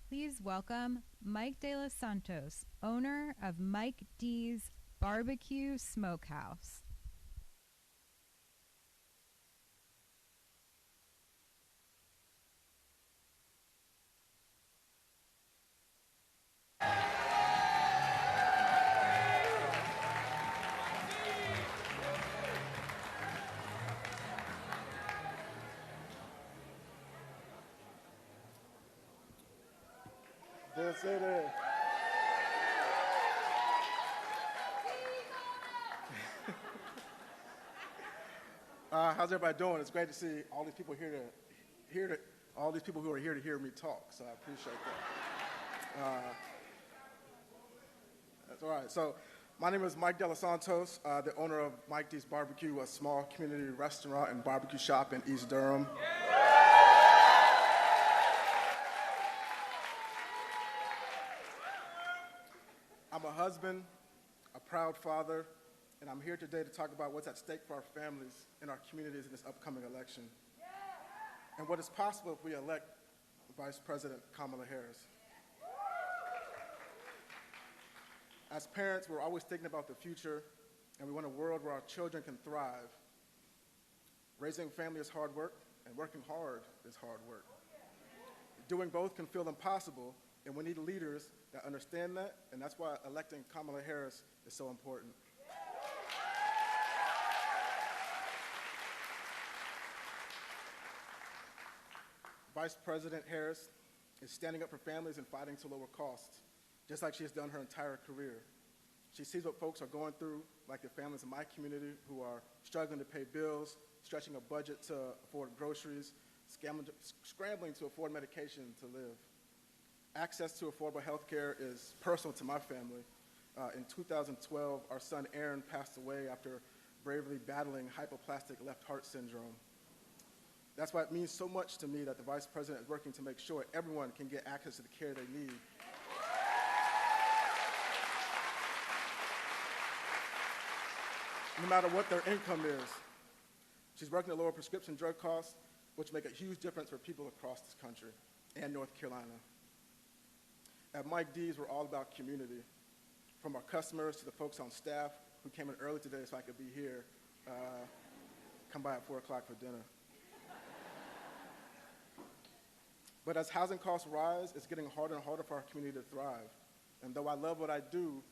Please welcome Mike De Los Santos, owner of Mike D's Barbecue Smokehouse. That's it. How's everybody doing? It's great to see all these people all these people who are here to hear me talk. So I appreciate that. That's all right. So my name is Mike De Los Santos, the owner of Mike D's Barbecue, a small community restaurant and barbecue shop in East Durham. I'm a husband, a proud father, and I'm here today to talk about what's at stake for our families and our communities in this upcoming election, and what is possible if we elect Vice President Kamala Harris. As parents, we're always thinking about the future, and we want a world where our children can thrive. Raising a family is hard work, and working hard is hard work. Doing both can feel impossible, and we need leaders that understand that, and that's why electing Kamala Harris is so important. Vice President Harris is standing up for families and fighting to lower costs, just like she has done her entire career. She sees what folks are going through, like the families in my community who are struggling to pay bills, stretching a budget to afford groceries, scrambling to afford medication to live. Access to affordable health care is personal to my family. In 2012, our son Aaron passed away after bravely battling hypoplastic left heart syndrome. That's why it means so much to me that the Vice President is working to make sure everyone can get access to the care they need. No matter what their income is. She's working to lower prescription drug costs, which make a huge difference for people across this country and North Carolina. At Mike D's, we're all about community. From our customers to the folks on staff who came in early today so I could be here, come by at 4 o'clock for dinner. But as housing costs rise, it's getting harder and harder for our community to thrive. And though I love what I do,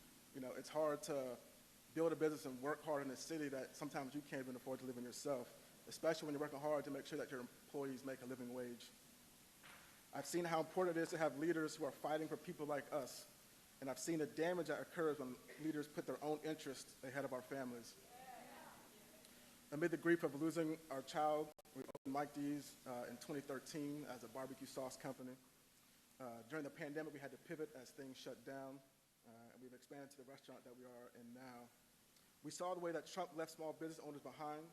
it's hard to build a business and work hard in a city that sometimes you can't even afford to live in yourself, especially when you're working hard to make sure that your employees make a living wage. I've seen how important it is to have leaders who are fighting for people like us, and I've seen the damage that occurs when leaders put their own interests ahead of our families. Amid the grief of losing our child, we opened Mike D's in 2013 as a barbecue sauce company. During the pandemic, we had to pivot as things shut down, and we've expanded to the restaurant that we are in now. We saw the way that Trump left small business owners behind.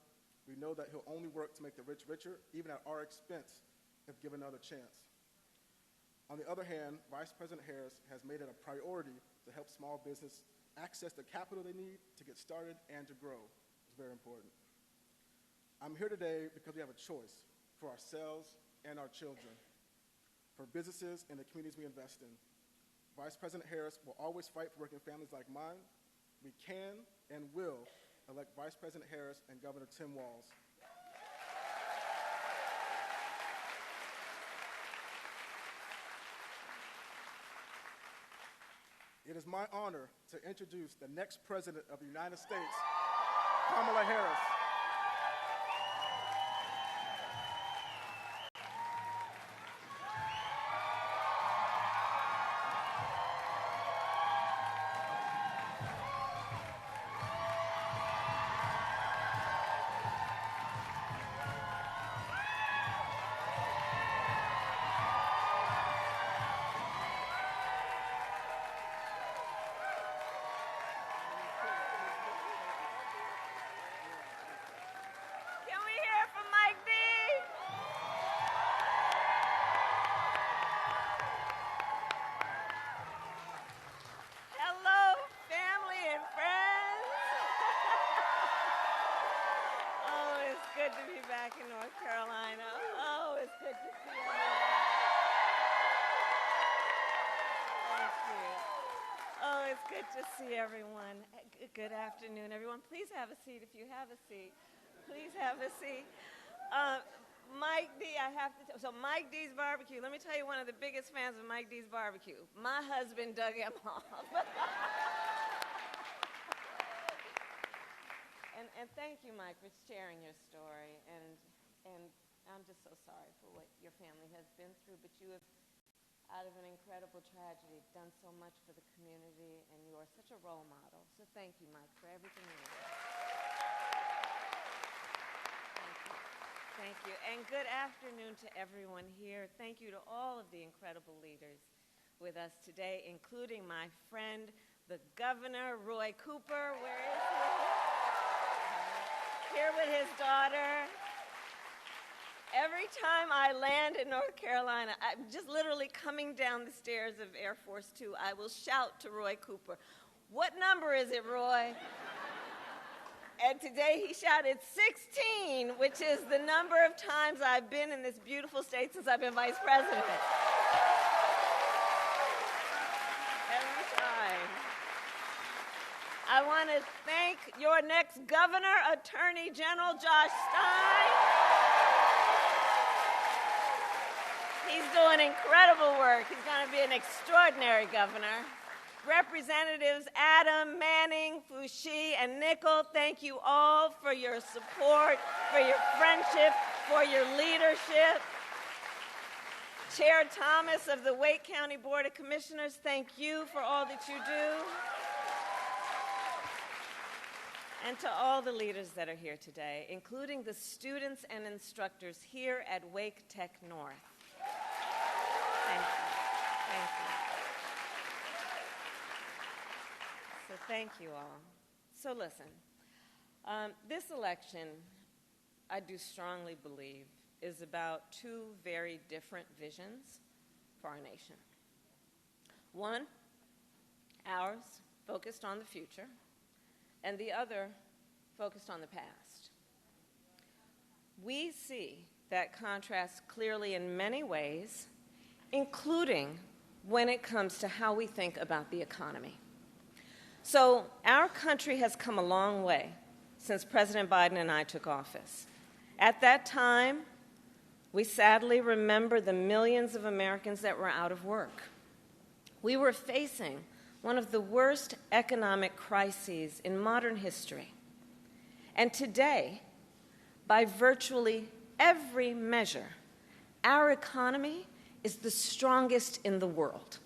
We know that he'll only work to make the rich richer, even at our expense, if given another chance. On the other hand, Vice President Harris has made it a priority to help small business access the capital they need to get started and to grow. It's very important. I'm here today because we have a choice for ourselves and our children, for businesses and the communities we invest in. Vice President Harris will always fight for working families like mine. We can and will elect Vice President Harris and Governor Tim Walz. It is my honor to introduce the next President of the United States, Kamala Harris. Back in North Carolina. Oh, it's good to see everyone. Good to see everyone. Good afternoon, everyone. Please have a seat if you have a seat. Please have a seat. Mike D, so Mike D's Barbecue. Let me tell you one of the biggest fans of Mike D's Barbecue. My husband, Doug Emhoff. And thank you, Mike, for sharing your story. And I'm just so sorry for what your family has been through, but you have, out of an incredible tragedy, done so much for the community, and you are such a role model. So thank you, Mike, for everything you do. Thank you. And good afternoon to everyone here. Thank you to all of the incredible leaders with us today, including my friend, the Governor, Roy Cooper. Where is he? Here with his daughter. Every time I land in North Carolina, I'm just literally coming down the stairs of Air Force Two, I will shout to Roy Cooper, "What number is it, Roy?" And today he shouted 16, which is the number of times I've been in this beautiful state since I've been vice president. Every time. I want to thank your next governor, Attorney General Josh Stein. He's doing incredible work. He's going to be an extraordinary governor. Representatives Adam, Manning, Foushee, and Nickel, thank you all for your support, for your friendship, for your leadership. Chair Thomas of the Wake County Board of Commissioners, thank you for all that you do. And to all the leaders that are here today, including the students and instructors here at Wake Tech North. Thank you. Thank you. So thank you all. So listen, this election, I do strongly believe, is about two very different visions for our nation. One, ours, focused on the future, and the other, focused on the past. We see that contrast clearly in many ways, including when it comes to how we think about the economy. So our country has come a long way since President Biden and I took office. At that time, we sadly remember the millions of Americans that were out of work. We were facing one of the worst economic crises in modern history. And today, by virtually every measure, our economy is the strongest in the world.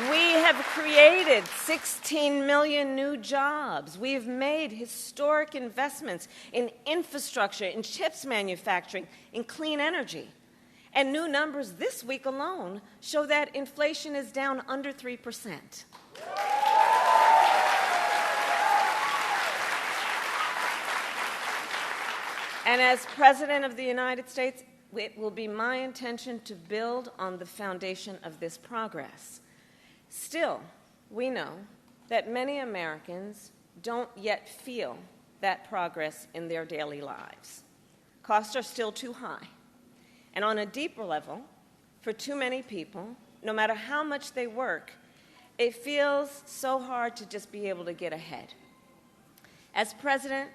We have created 16 million new jobs. We've made historic investments in infrastructure, in chips manufacturing, in clean energy. And new numbers this week alone show that inflation is down under 3%. And as President of the United States, it will be my intention to build on the foundation of this progress. Still, we know that many Americans don't yet feel that progress in their daily lives. Costs are still too high. And on a deeper level, for too many people, no matter how much they work, it feels so hard to just be able to get ahead. As president,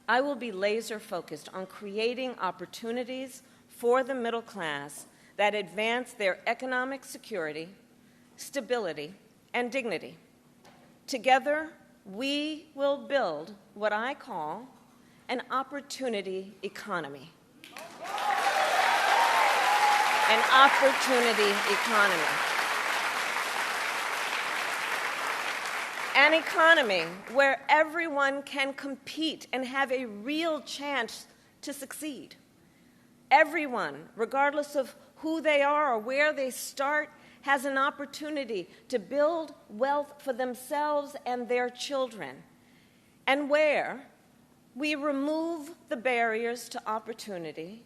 I will be laser focused on creating opportunities for the middle class that advance their economic security, stability, and dignity. Together, we will build what I call an opportunity economy. An opportunity economy. An economy where everyone can compete and have a real chance to succeed. Everyone, regardless of who they are or where they start, has an opportunity to build wealth for themselves and their children, and where we remove the barriers to opportunity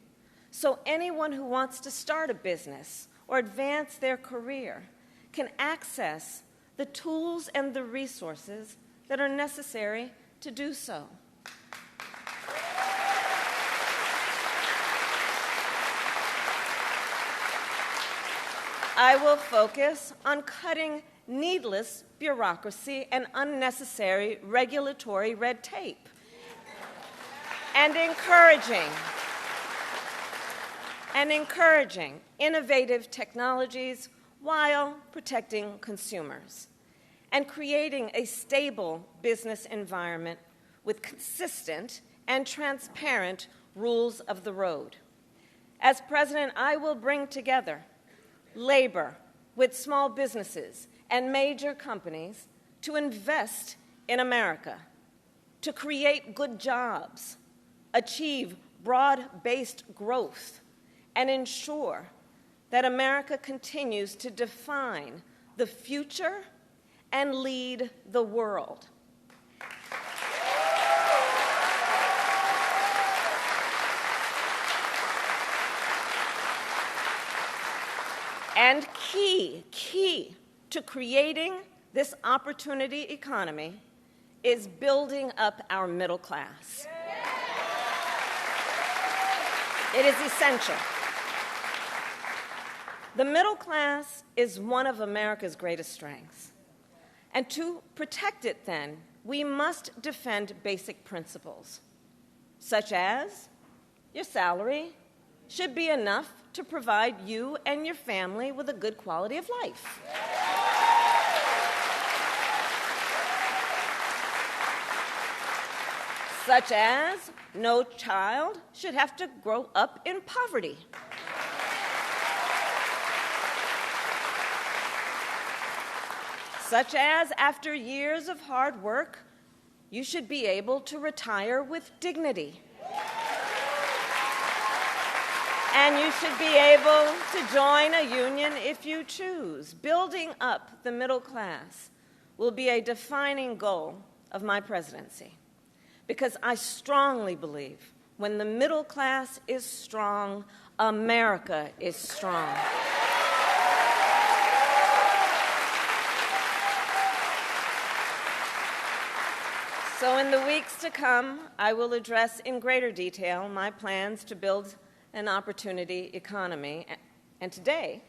so anyone who wants to start a business or advance their career can access the tools and the resources that are necessary to do so. I will focus on cutting needless bureaucracy and unnecessary regulatory red tape, and encouraging innovative technologies while protecting consumers, and creating a stable business environment with consistent and transparent rules of the road. As president, I will bring together labor with small businesses and major companies to invest in America, to create good jobs, achieve broad-based growth, and ensure that America continues to define the future and lead the world. And key to creating this opportunity economy is building up our middle class. It is essential. The middle class is one of America's greatest strengths. And to protect it, then, we must defend basic principles, such as your salary should be enough to provide you and your family with a good quality of life. Such as no child should have to grow up in poverty. Such as after years of hard work, you should be able to retire with dignity. And you should be able to join a union if you choose. Building up the middle class will be a defining goal of my presidency, because I strongly believe when the middle class is strong, America is strong. So in the weeks to come, I will address in greater detail my plans to build an opportunity economy. And today,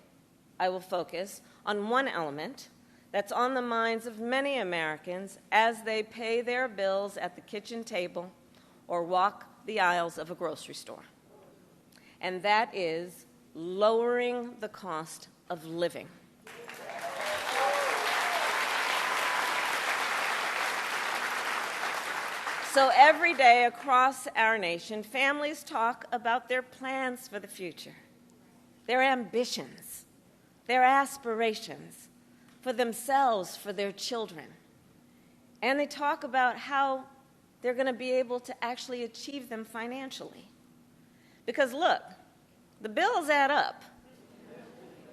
I will focus on one element that's on the minds of many Americans as they pay their bills at the kitchen table or walk the aisles of a grocery store. And that is lowering the cost of living. So every day across our nation, families talk about their plans for the future, their ambitions, their aspirations for themselves, for their children. And they talk about how they're going to be able to actually achieve them financially. Because look, the bills add up.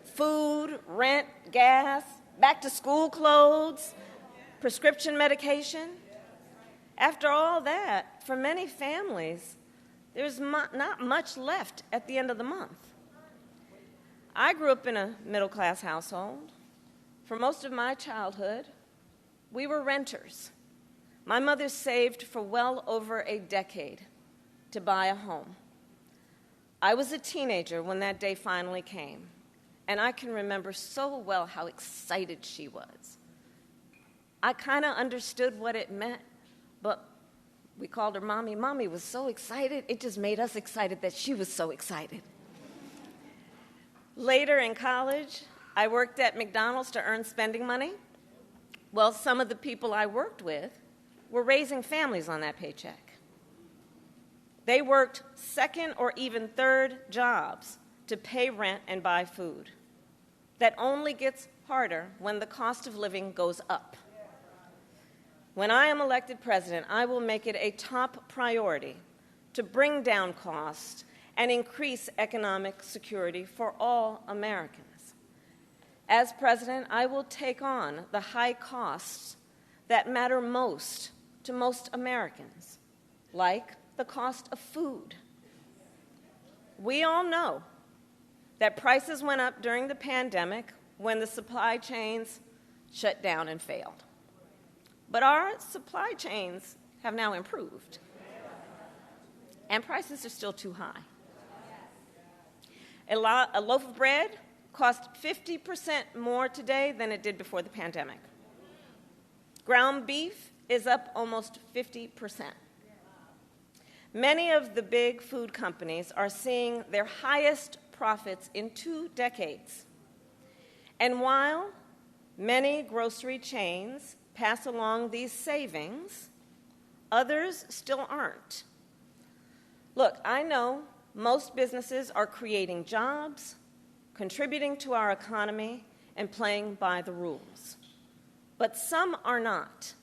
Food, rent, gas, back-to-school clothes, prescription medication. After all that, for many families, there's not much left at the end of the month. I grew up in a middle-class household. For most of my childhood, we were renters. My mother saved for well over a decade to buy a home. I was a teenager when that day finally came, and I can remember so well how excited she was. I kind of understood what it meant, but we called her Mommy. Mommy was so excited, it just made us excited that she was so excited. Later in college, I worked at McDonald's to earn spending money. Well, some of the people I worked with were raising families on that paycheck. They worked second or even third jobs to pay rent and buy food. That only gets harder when the cost of living goes up. When I am elected president, I will make it a top priority to bring down costs and increase economic security for all Americans. As president, I will take on the high costs that matter most to most Americans, like the cost of food. We all know that prices went up during the pandemic when the supply chains shut down and failed. But our supply chains have now improved, and prices are still too high. A loaf of bread costs 50% more today than it did before the pandemic. Ground beef is up almost 50%. Many of the big food companies are seeing their highest profits in 2 decades. And while many grocery chains pass along these savings, others still aren't. Look, I know most businesses are creating jobs, contributing to our economy, and playing by the rules. But some are not.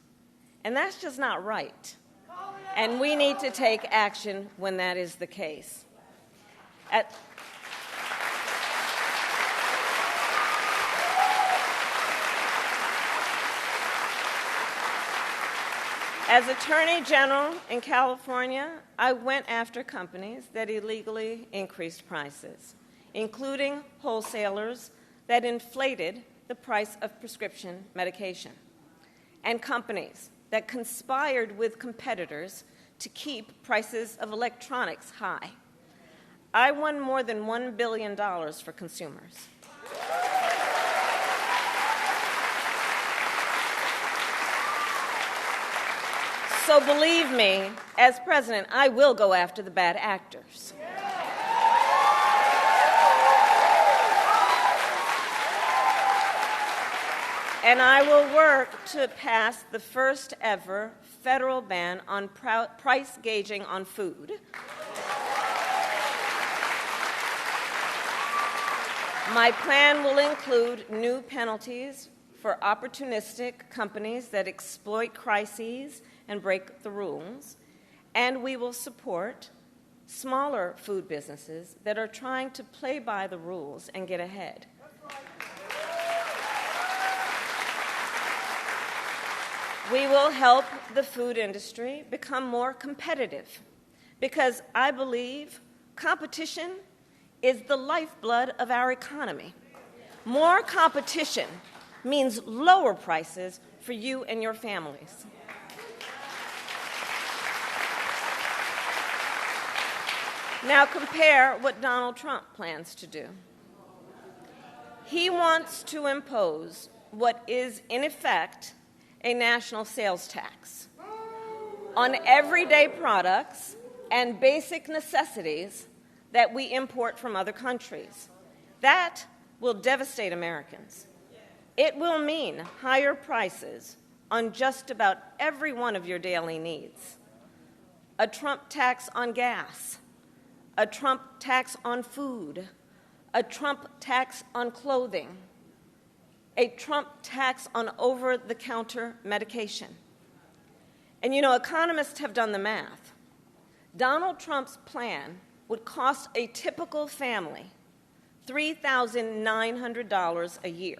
And that's just not right. And we need to take action when that is the case. As Attorney General in California, I went after companies that illegally increased prices, including wholesalers that inflated the price of prescription medication, and companies that conspired with competitors to keep prices of electronics high. I won more than $1 billion for consumers. So believe me, as president, I will go after the bad actors. And I will work to pass the first ever federal ban on price gouging on food. My plan will include new penalties for opportunistic companies that exploit crises and break the rules, and we will support smaller food businesses that are trying to play by the rules and get ahead. We will help the food industry become more competitive because I believe competition is the lifeblood of our economy. More competition means lower prices for you and your families. Now compare what Donald Trump plans to do. He wants to impose what is, in effect, a national sales tax on everyday products and basic necessities that we import from other countries. That will devastate Americans. It will mean higher prices on just about every one of your daily needs. A Trump tax on gas, a Trump tax on food, a Trump tax on clothing, a Trump tax on over-the-counter medication. And you know, economists have done the math. Donald Trump's plan would cost a typical family $3,900 a year.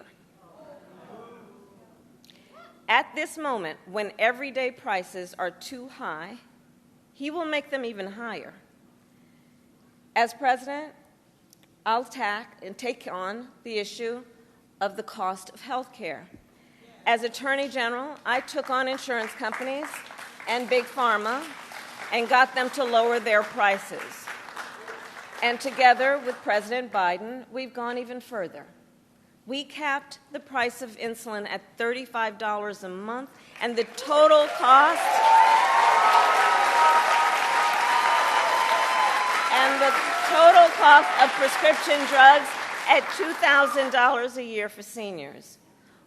At this moment, when everyday prices are too high, he will make them even higher. As president, I'll take on the issue of the cost of health care. As Attorney General, I took on insurance companies and Big Pharma and got them to lower their prices. And together with President Biden, we've gone even further. We capped the price of insulin at $35 a month, and the total cost of prescription drugs at $2,000 a year for seniors.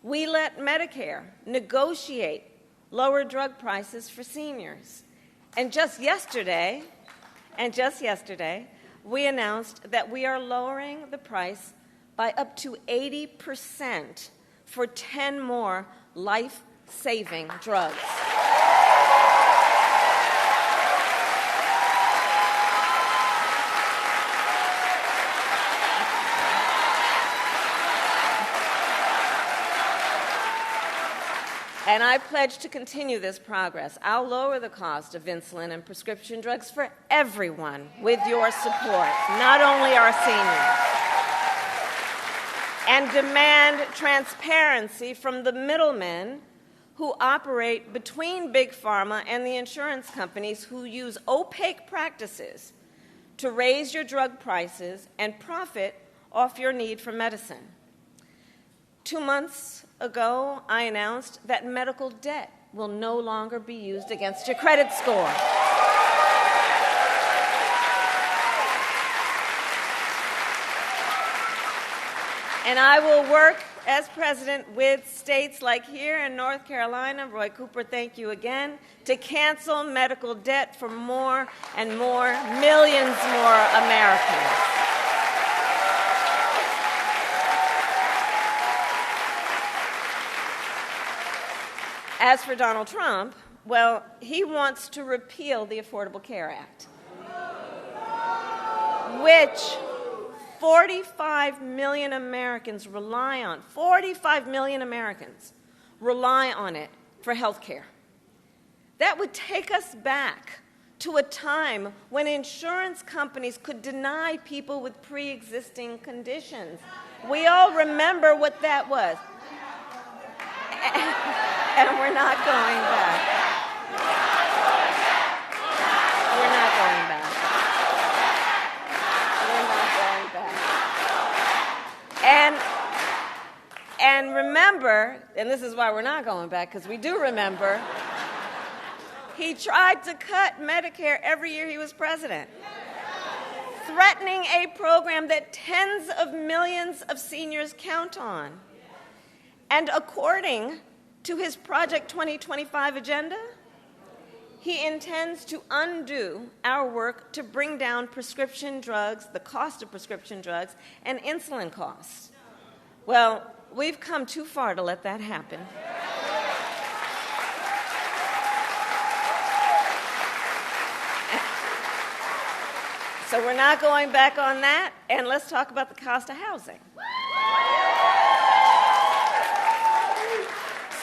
We let Medicare negotiate lower drug prices for seniors. And just yesterday, we announced that we are lowering the price by up to 80% for 10 more life-saving drugs. And I pledge to continue this progress. I'll lower the cost of insulin and prescription drugs for everyone with your support, not only our seniors. And demand transparency from the middlemen who operate between Big Pharma and the insurance companies who use opaque practices to raise your drug prices and profit off your need for medicine. 2 months ago, I announced that medical debt will no longer be used against your credit score. And I will work as president with states like here in North Carolina, Roy Cooper, thank you again, to cancel medical debt for more and more, millions more Americans. As for Donald Trump, well, he wants to repeal the Affordable Care Act, which 45 million Americans rely on. 45 million Americans rely on it for health care. That would take us back to a time when insurance companies could deny people with pre-existing conditions. We all remember what that was. And we're not going back. We're not going back. And remember, and this is why we're not going back, because we do remember, he tried to cut Medicare every year he was president, threatening a program that tens of millions of seniors count on. And according to his Project 2025 agenda, he intends to undo our work to bring down prescription drugs, the cost of prescription drugs, and insulin costs. Well, we've come too far to let that happen. So we're not going back on that, and let's talk about the cost of housing.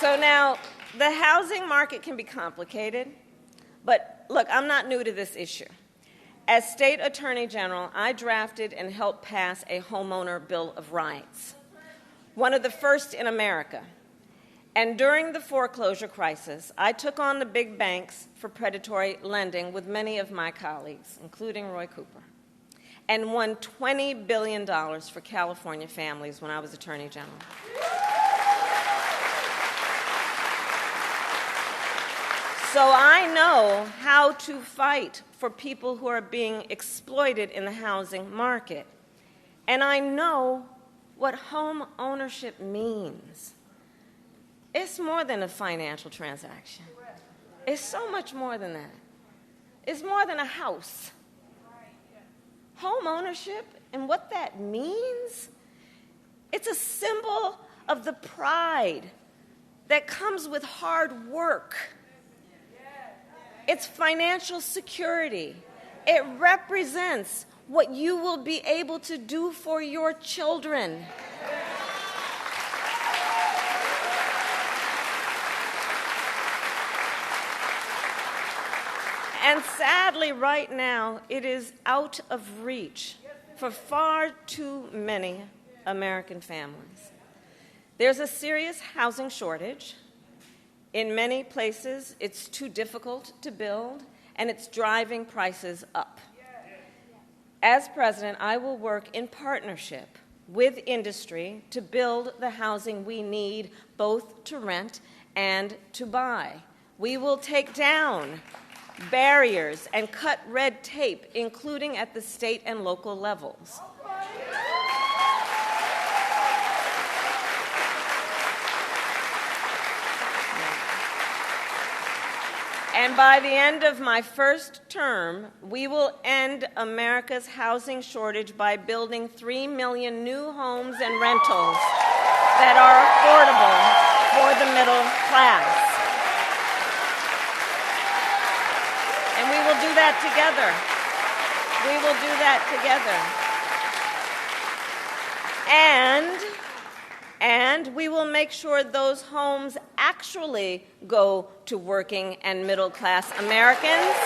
So now, the housing market can be complicated, but look, I'm not new to this issue. As State Attorney General, I drafted and helped pass a homeowner Bill of Rights, one of the first in America. And during the foreclosure crisis, I took on the big banks for predatory lending with many of my colleagues, including Roy Cooper, and won $20 billion for California families when I was Attorney General. So I know how to fight for people who are being exploited in the housing market. And I know what home ownership means. It's more than a financial transaction. It's so much more than that. It's more than a house. Home ownership and what that means, it's a symbol of the pride that comes with hard work. It's financial security. It represents what you will be able to do for your children. And sadly, right now, it is out of reach for far too many American families. There's a serious housing shortage. In many places, it's too difficult to build, and it's driving prices up. As president, I will work in partnership with industry to build the housing we need, both to rent and to buy. We will take down barriers and cut red tape, including at the state and local levels. And by the end of my first term, we will end America's housing shortage by building 3 million new homes and rentals that are affordable for the middle class. And we will do that together. We will do that together. And we will make sure those homes actually go to working and middle-class Americans,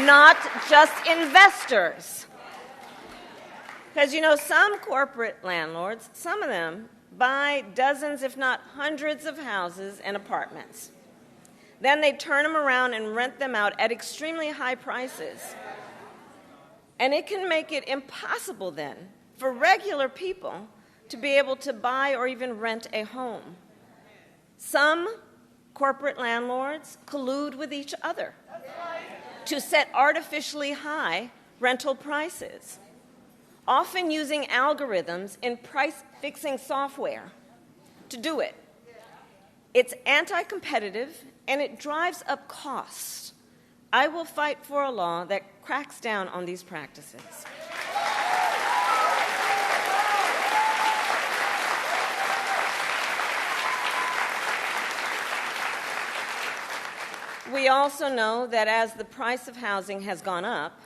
not just investors. Because, you know, some corporate landlords, some of them, buy dozens, if not hundreds, of houses and apartments. Then they turn them around and rent them out at extremely high prices. And it can make it impossible then for regular people to be able to buy or even rent a home. Some corporate landlords collude with each other to set artificially high rental prices, often using algorithms in price-fixing software to do it. It's anti-competitive, and it drives up costs. I will fight for a law that cracks down on these practices. We also know that as the price of housing has gone up,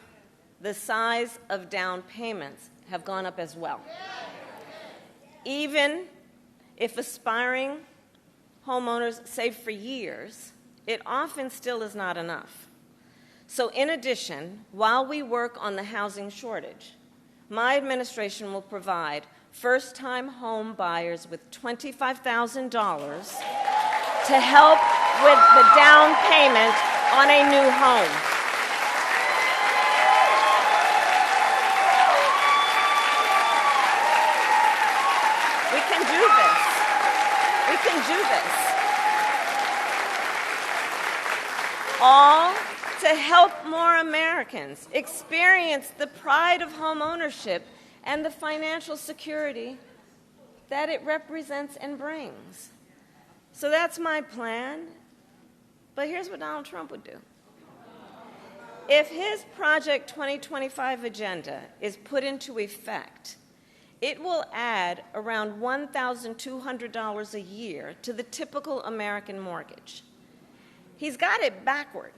the size of down payments have gone up as well. Even if aspiring homeowners save for years, it often still is not enough. So in addition, while we work on the housing shortage, my administration will provide first-time home buyers with $25,000 to help with the down payment on a new home. We can do this. We can do this. All to help more Americans experience the pride of home ownership and the financial security that it represents and brings. So that's my plan. But here's what Donald Trump would do. If his Project 2025 agenda is put into effect, it will add around $1,200 a year to the typical American mortgage. He's got it backward.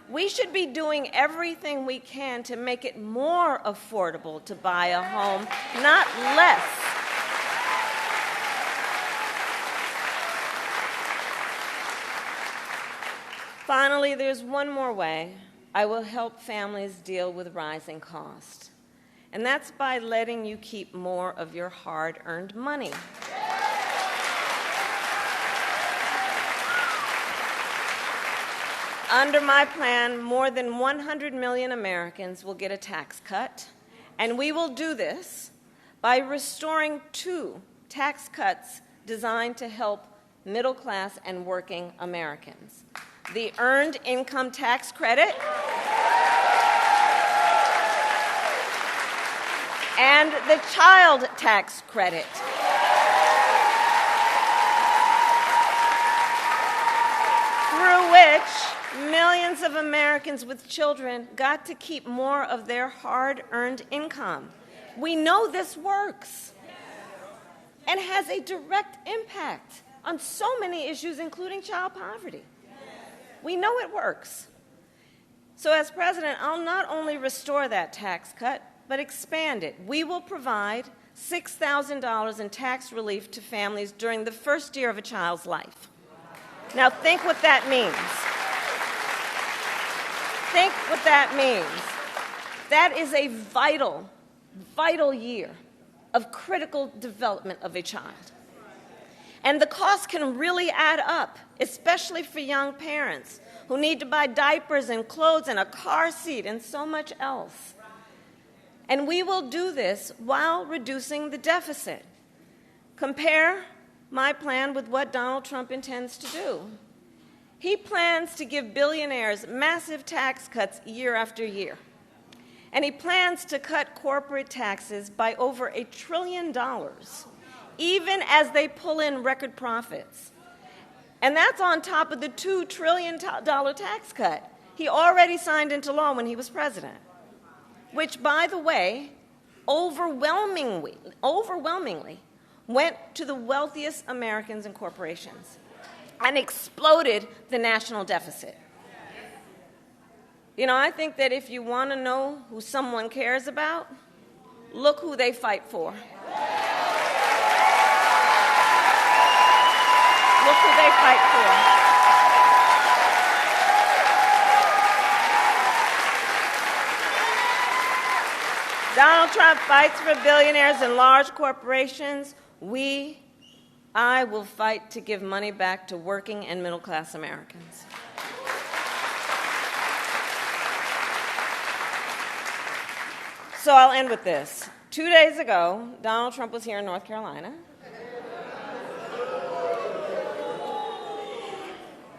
We should be doing everything we can to make it more affordable to buy a home, not less. Finally, there's one more way I will help families deal with rising costs, and that's by letting you keep more of your hard-earned money. Under my plan, more than 100 million Americans will get a tax cut, and we will do this by restoring 2 tax cuts designed to help middle-class and working Americans: the Earned Income Tax Credit and the Child Tax Credit. Through which millions of Americans with children got to keep more of their hard-earned income. We know this works and has a direct impact on so many issues, including child poverty. We know it works. So as president, I'll not only restore that tax cut, but expand it. We will provide $6,000 in tax relief to families during the first year of a child's life. Now think what that means. Think what that means. That is a vital, vital year of critical development of a child. And the cost can really add up, especially for young parents who need to buy diapers and clothes and a car seat and so much else. And we will do this while reducing the deficit. Compare my plan with what Donald Trump intends to do. He plans to give billionaires massive tax cuts year after year. And he plans to cut corporate taxes by over $1 trillion, even as they pull in record profits. And that's on top of the $2 trillion tax cut he already signed into law when he was president, which, by the way, overwhelmingly went to the wealthiest Americans and corporations and exploded the national deficit. You know, I think that if you want to know who someone cares about, look who they fight for. Look who they fight for. Donald Trump fights for billionaires and large corporations. I will fight to give money back to working and middle-class Americans. So I'll end with this. 2 days ago, Donald Trump was here in North Carolina.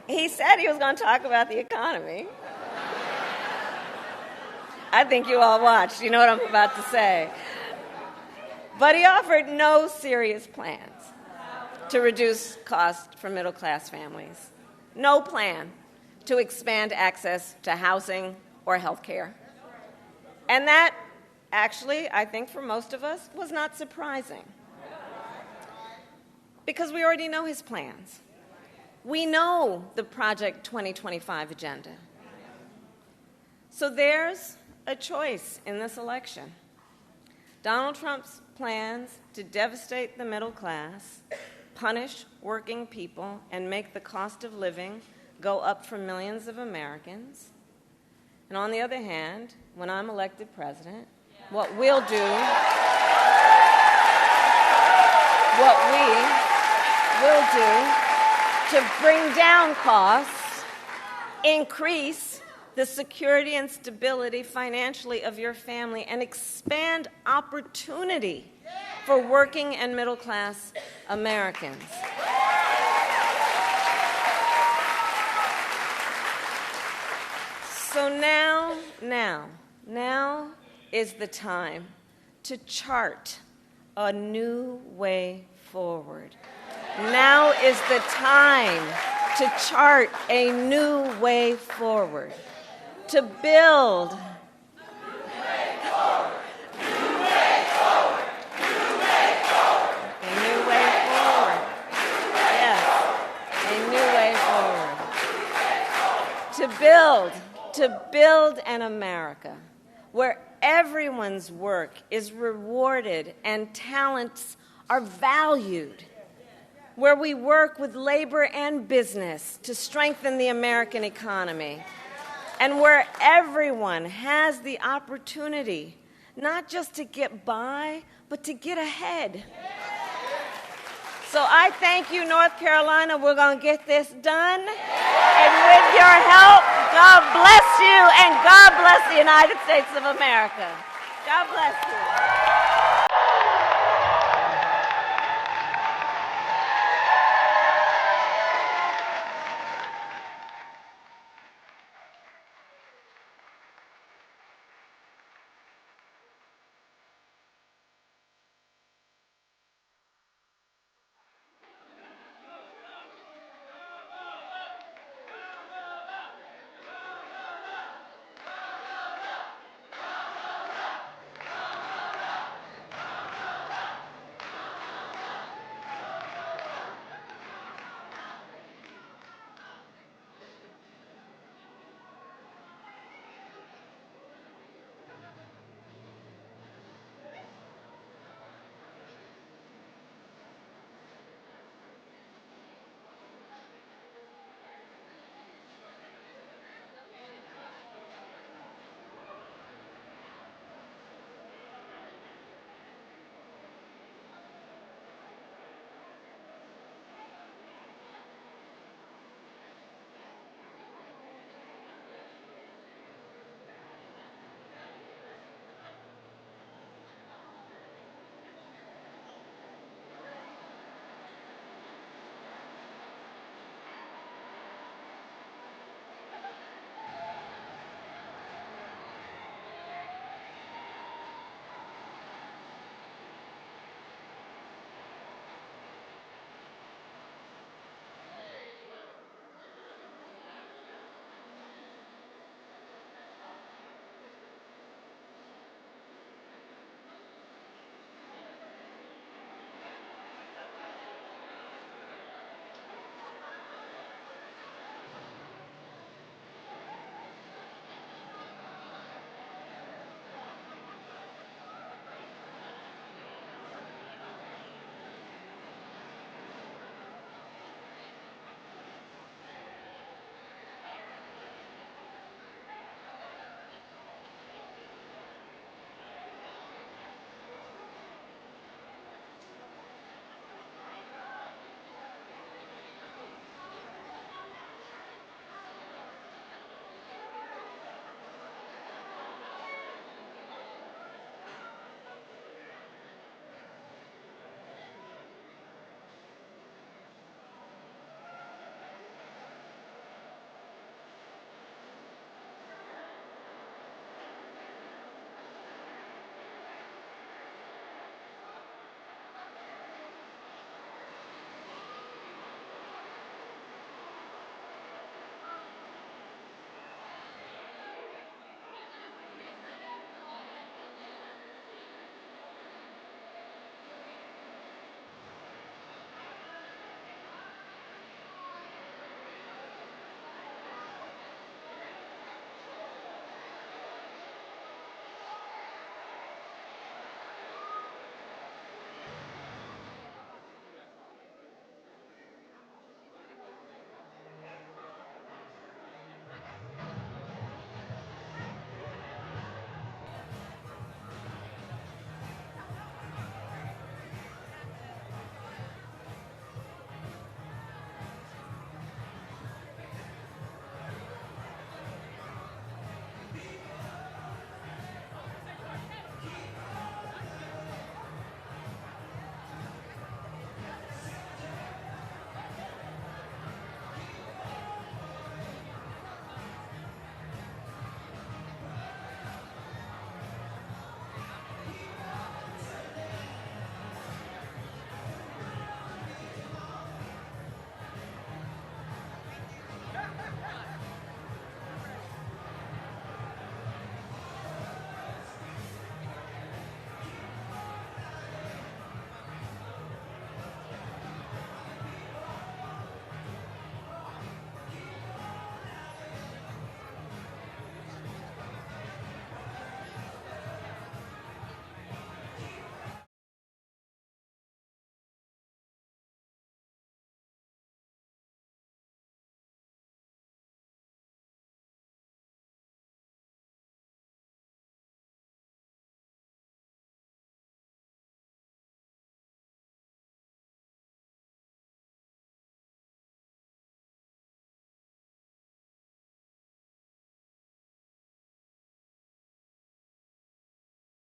He said he was going to talk about the economy. I think you all watched. You know what I'm about to say. But he offered no serious plans to reduce costs for middle-class families. No plan to expand access to housing or health care. And that, actually, I think for most of us, was not surprising. Because we already know his plans. We know the Project 2025 agenda. So there's a choice in this election. Donald Trump's plans to devastate the middle class, punish working people, and make the cost of living go up for millions of Americans. And on the other hand, when I'm elected president, what we will do to bring down costs, increase the security and stability financially of your family, and expand opportunity for working and middle-class Americans. So now is the time to chart a new way forward. Now is the time to chart a new way forward, to build to build an America where everyone's work is rewarded and talents are valued, where we work with labor and business to strengthen the American economy, and where everyone has the opportunity not just to get by, but to get ahead. So I thank you, North Carolina. We're going to get this done. And with your help, God bless you, and God bless the United States of America. God bless you.